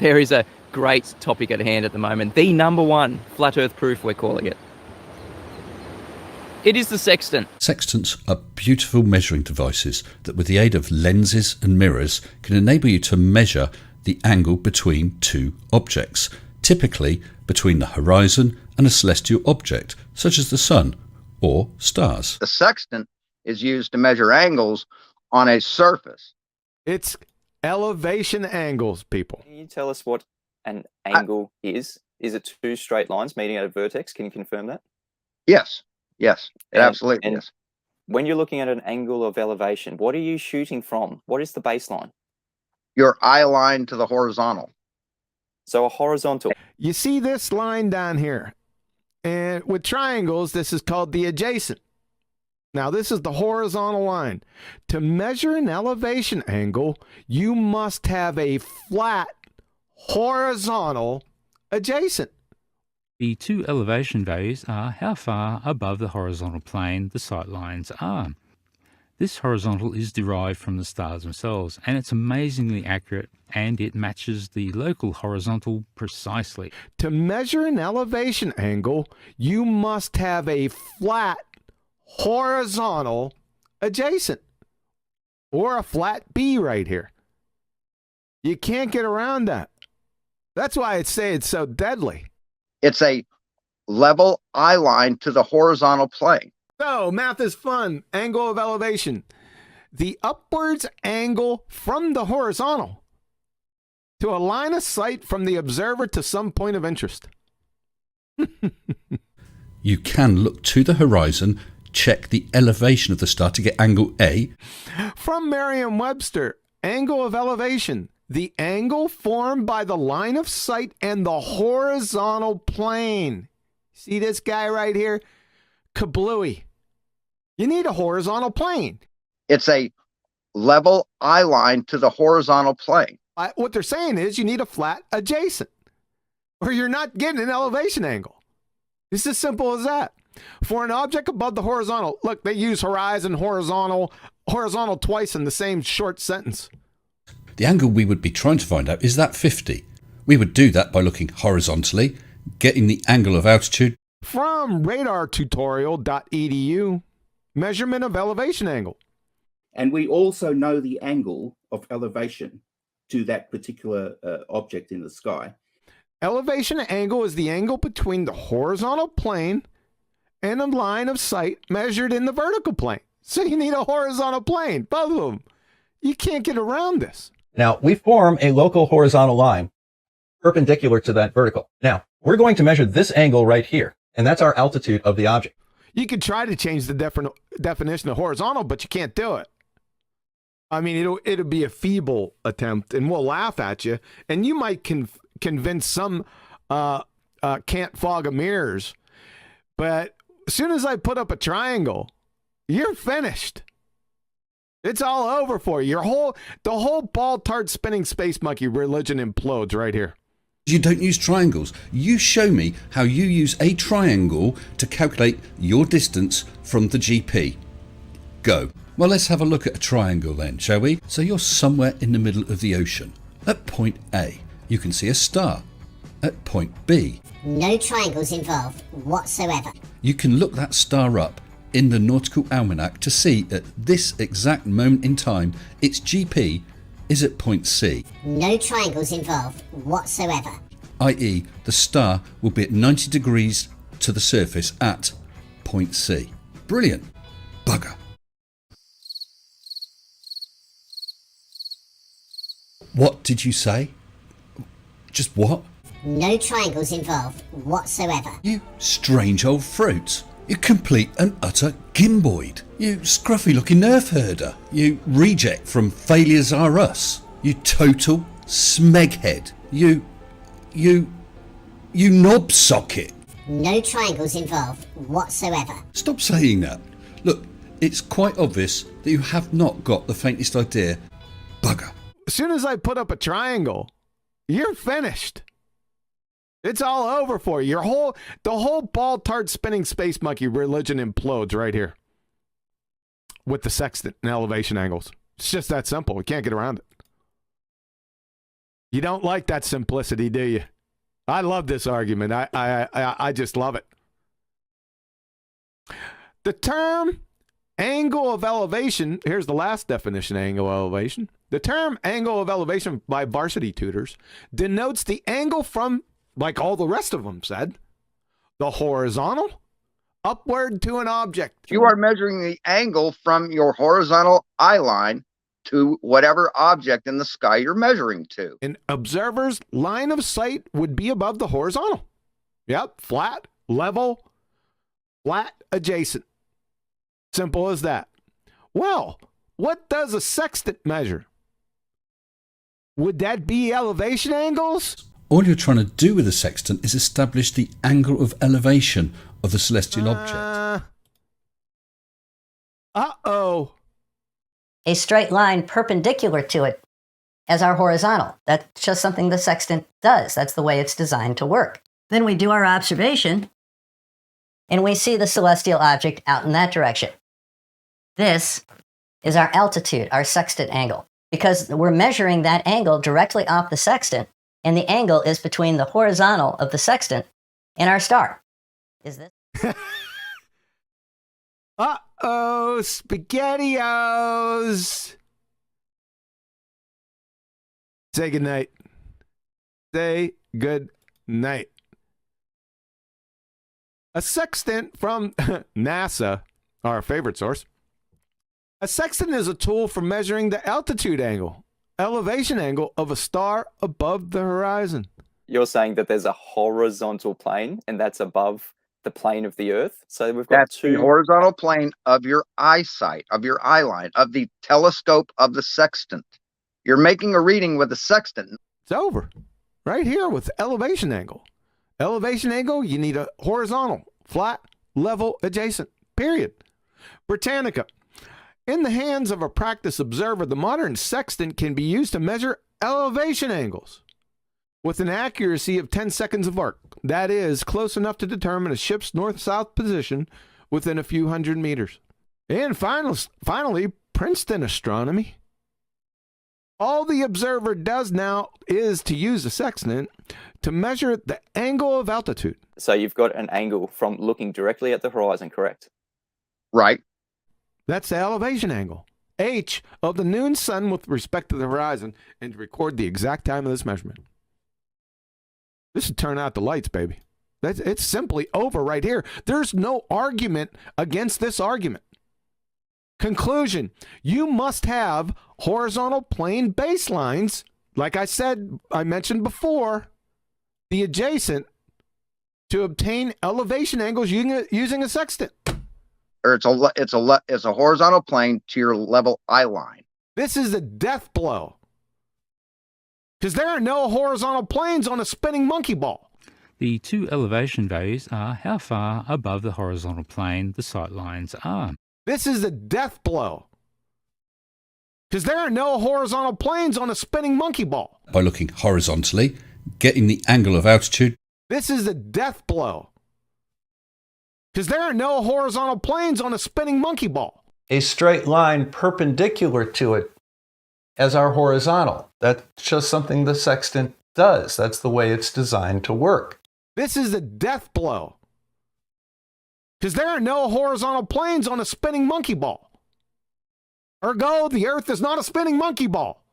There is a great topic at hand at the moment. The number one flat earth proof, we're calling it. It is the sextant. Sextants are beautiful measuring devices that, with the aid of lenses and mirrors, can enable you to measure the angle between two objects, typically between the horizon and a celestial object, such as the sun or stars. The sextant is used to measure angles on a surface. It's elevation angles, people. Can you tell us what an angle is? Is it two straight lines meeting at a vertex? Can you confirm that? Yes, it absolutely is. When you're looking at an angle of elevation, what are you shooting from? What is the baseline? Your eye line to the horizontal. So a horizontal. You see this line down here? And with triangles, this is called the adjacent. Now, this is the horizontal line. To measure an elevation angle, you must have a flat horizontal adjacent. The two elevation values are how far above the horizontal plane the sight lines are. This horizontal is derived from the stars themselves, and it's amazingly accurate, and it matches the local horizontal precisely. To measure an elevation angle, you must have a flat horizontal adjacent, or a flat B right here. You can't get around that. That's why I say it's so deadly. It's a level eye line to the horizontal plane. So, math is fun. Angle of elevation. The upwards angle from the horizontal to a line of sight from the observer to some point of interest. You can look to the horizon, check the elevation of the star to get angle A. From Merriam-Webster, angle of elevation. The angle formed by the line of sight and the horizontal plane. See this guy right here? Kablooey. You need a horizontal plane. It's a level eye line to the horizontal plane. What they're saying is you need a flat adjacent, or you're not getting an elevation angle. It's as simple as that. For an object above the horizontal, look, they use horizon, horizontal twice in the same short sentence. The angle we would be trying to find out is that 50. We would do that by looking horizontally, getting the angle of altitude. From radartutorial.edu, measurement of elevation angle. And we also know the angle of elevation to that particular object in the sky. Elevation angle is the angle between the horizontal plane and a line of sight measured in the vertical plane. So you need a horizontal plane, both of them. You can't get around this. Now, we form a local horizontal line perpendicular to that vertical. Now, we're going to measure this angle right here, and that's our altitude of the object. You could try to change the definition of horizontal, but you can't do it. I mean, it'll be a feeble attempt, and we'll laugh at you, and you might convince some can't fog of mirrors. But as soon as I put up a triangle, you're finished. It's all over for you. The whole ball tart spinning space monkey religion implodes right here. You don't use triangles. You show me how you use a triangle to calculate your distance from the GP. Go. Well, let's have a look at a triangle then, shall we? So you're somewhere in the middle of the ocean. At point A, you can see a star. At point B, no triangles involved whatsoever. You can look that star up in the Nautical Almanac to see at this exact moment in time its GP is at point C. No triangles involved whatsoever. i.e. the star will be at 90 degrees to the surface at point C. Brilliant. Bugger. What did you say? Just what? No triangles involved whatsoever. You strange old fruits. You complete and utter gimboid. You scruffy looking nerf herder. You reject from Failures Are Us. You total smeghead. You knob socket. No triangles involved whatsoever. Stop saying that. Look, it's quite obvious that you have not got the faintest idea. Bugger. As soon as I put up a triangle, you're finished. It's all over for you. The whole ball tart spinning space monkey religion implodes right here with the sextant and elevation angles. It's just that simple. We can't get around it. You don't like that simplicity, do you? I love this argument. I just love it. The term angle of elevation, here's the last definition of angle of elevation. The term angle of elevation by varsity tutors denotes the angle from, like all the rest of them said, the horizontal upward to an object. You are measuring the angle from your horizontal eye line to whatever object in the sky you're measuring to. An observer's line of sight would be above the horizontal. Yep, flat, level, flat, adjacent. Simple as that. Well, what does a sextant measure? Would that be elevation angles? All you're trying to do with a sextant is establish the angle of elevation of the celestial object. Uh-oh. A straight line perpendicular to it as our horizontal. That's just something the sextant does. That's the way it's designed to work. Then we do our observation, and we see the celestial object out in that direction. This is our altitude, our sextant angle, because we're measuring that angle directly off the sextant, and the angle is between the horizontal of the sextant and our star. Is this? Uh-oh, SpaghettiOs. Say goodnight. Say good night. A sextant from NASA, our favorite source. A sextant is a tool for measuring the altitude angle, elevation angle of a star above the horizon. You're saying that there's a horizontal plane and that's above the plane of the Earth. So we've got That's the horizontal plane of your eyesight, of your eye line, of the telescope of the sextant. You're making a reading with a sextant. It's over. Right here with elevation angle. Elevation angle, you need a horizontal, flat, level, adjacent, period. Britannica. In the hands of a practice observer, the modern sextant can be used to measure elevation angles with an accuracy of 10 seconds of arc. That is close enough to determine a ship's north-south position within a few hundred meters. And finally, Princeton astronomy. All the observer does now is to use a sextant to measure the angle of altitude. So you've got an angle from looking directly at the horizon, correct? Right. That's the elevation angle, H, of the noon sun with respect to the horizon, and to record the exact time of this measurement. This should turn out the lights, baby. It's simply over right here. There's no argument against this argument. Conclusion, you must have horizontal plane baselines, like I mentioned before, the adjacent, to obtain elevation angles using a sextant. Or it's a horizontal plane to your level eye line. This is a death blow. Because there are no horizontal planes on a spinning monkey ball. The two elevation values are how far above the horizontal plane the sight lines are. This is a death blow. Because there are no horizontal planes on a spinning monkey ball. By looking horizontally, getting the angle of altitude. This is a death blow. Because there are no horizontal planes on a spinning monkey ball. A straight line perpendicular to it as our horizontal. That's just something the sextant does. That's the way it's designed to work. This is a death blow. Because there are no horizontal planes on a spinning monkey ball. Ergo, the Earth is not a spinning monkey ball.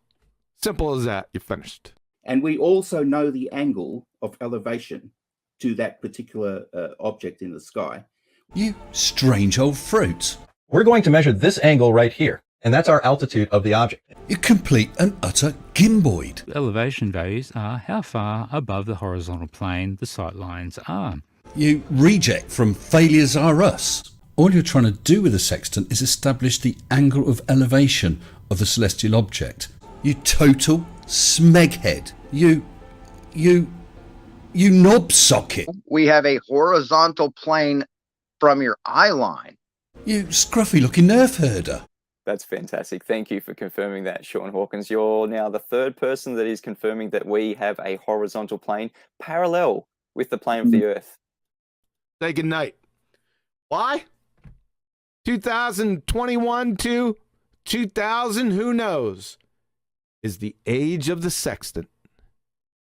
Simple as that. You're finished. And we also know the angle of elevation to that particular object in the sky. You strange old fruits. We're going to measure this angle right here, and that's our altitude of the object. You complete and utter gimboid. Elevation values are how far above the horizontal plane the sight lines are. You reject from Failures Are Us. All you're trying to do with a sextant is establish the angle of elevation of the celestial object. You total smeghead. You knob socket. We have a horizontal plane from your eye line. You scruffy looking nerf herder. That's fantastic. Thank you for confirming that, Sean Hawkins. You're now the third person that is confirming that we have a horizontal plane parallel with the plane of the Earth. Say goodnight. Why? 2021 to 2000, who knows, is the age of the sextant.